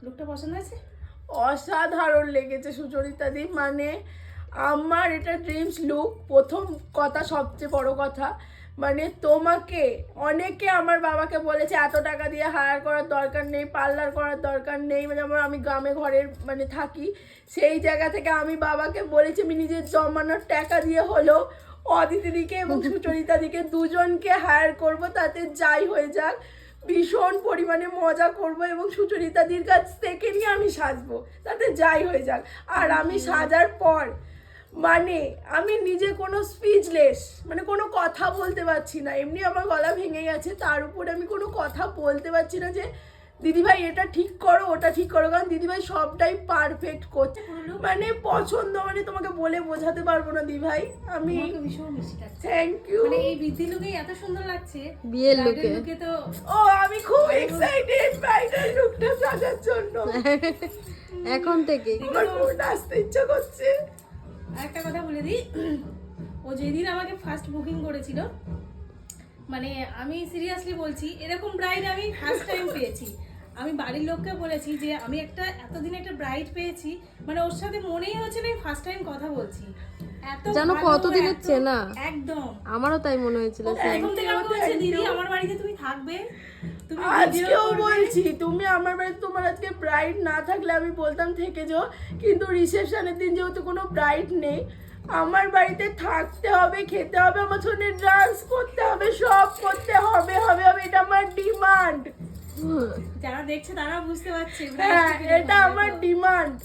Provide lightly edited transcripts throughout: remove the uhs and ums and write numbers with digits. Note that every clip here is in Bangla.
লুকটা পছন্দ হয়েছে? অসাধারণ লেগেছে সুচরিতা দি, মানে আমার এটা ড্রিমস লুক। প্রথম কথা, সবচেয়ে বড় কথা, মানে তোমাকে অনেকে আমার বাবাকে বলেছে এত টাকা দিয়ে হায়ার করার দরকার নেই, পার্লার করার দরকার নেই, মানে আমি গ্রামে ঘরের মানে থাকি, সেই জায়গা থেকে আমি বাবাকে বলেছি আমি নিজের জমানোর টাকা দিয়ে হলেও অদিতিদিকে এবং সুচরিতা দিকে দুজনকে হায়ার করব, তাতে যাই হয়ে যাক ভীষণ পরিমাণে মজা করব এবং সুচরিতাদির কাছ থেকে নিয়ে আমি সাজবো, তাতে যাই হয়ে যাক। আর আমি সাজার পর মানে আমি নিজে কোনো স্পিচলেস, মানে কোনো কথা বলতে পারছি না, এমনি আমার গলা ভেঙে গেছে, তার উপরে আমি কোনো কথা বলতে পারছি না যে দিদিভাই এটা ঠিক করো ওটা ঠিক করো, কারণ দিদিভাই সবটাই পারফেক্ট করছে, মানে পছন্দ, মানে তোমাকে বলে বোঝাতে পারবো না দিদিভাই। আমি ভীষণ মিষ্টি লাগছে, থ্যাংক ইউ। মানে এই বৃদ্ধি লুকে এত সুন্দর লাগছে, বিয়ের ব্রাইডাল লুকে লুকে তো ও আমি খুব এক্সাইটেড ব্রাইডাল লুকটা সাজার জন্য, এখন থেকে আমার খুব নাচতে ইচ্ছা করছে। একটা কথা বলে দিই, ও যেদিন আমাকে ফার্স্ট বুকিং করেছিল, মানে আমি সিরিয়াসলি বলছি এরকম ব্রাইড আমি ফার্স্ট টাইম পেয়েছি। আমি বাড়ির লোককে বলেছি যে আমি এতদিন একটা ব্রাইড পেয়েছি, মানে ওর সাথে মনেই হচ্ছে না ফার্স্ট টাইম কথা বলছি, এত জানো ভালো, কতদিনের এত- চেনা? একদম। আমারও তাই মনে হয়েছিল। প্রথম থেকে আমাকে বলছে দিদি আমার বাড়িতে তুমি থাকবে, তুমি আজকেও বলছি তুমি আমার বাড়িতে, তোমার আজকে ব্রাইড না থাকলে আমি বলতাম থেকে যাও, কিন্তু রিসেপশনের দিন যেহেতু কোনো ব্রাইড নেই, আমার বাড়িতে থাকতে হবে, খেতে হবে, আমার সঙ্গে ডান্স করতে হবে, সব করতে হবে হবে হবে, এটা আমার ডিমান্ড। যারা দেখছে তারা বুঝতে পারছে হ্যাঁ এটা আমার ডিমান্ড।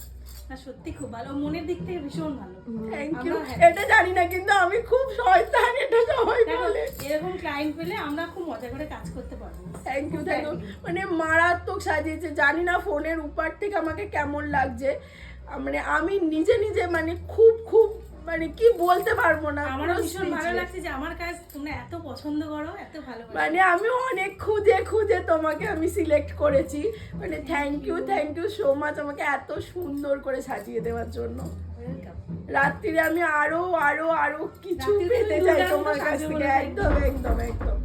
না সত্যি খুব ভালো, মনের দিক থেকে ভীষণ ভালো। Thank you. আমরা happy। এটা জানি না কিন্তু আমি খুব শয়তান, এটা সবাই দেখো, বলে। এরকম ক্লায়েন্ট পেলে আমরা খুব মজা করে কাজ করতে পারবো। থ্যাংক ইউ থ্যাংক ইউ, মানে মারাত্মক সাজিয়েছে, জানি না ফোনের উপর থেকে আমাকে কেমন লাগছে, মানে আমি নিজে নিজে মানে খুব খুব মানে কি বলতে পারবো না, আমারও পুরো ভীষণ ভালো speechless। লাগছে যে আমার কাজ তোমরা এত পছন্দ করো, এত ভালোবাসো। মানে আমি অনেক খুঁজে খুঁজে তোমাকে আমি সিলেক্ট করেছি, মানে থ্যাংক ইউ সো মাচ আমাকে এত সুন্দর করে সাজিয়ে দেওয়ার জন্য। Welcome। রাত্রিরে আমি আরো আরো আরো কিছু রাত্রিরে পেতে তুমি চাই দুর্গার মতো তোমার কাছ সাজবে থেকে, বলে একদম একদম একদম।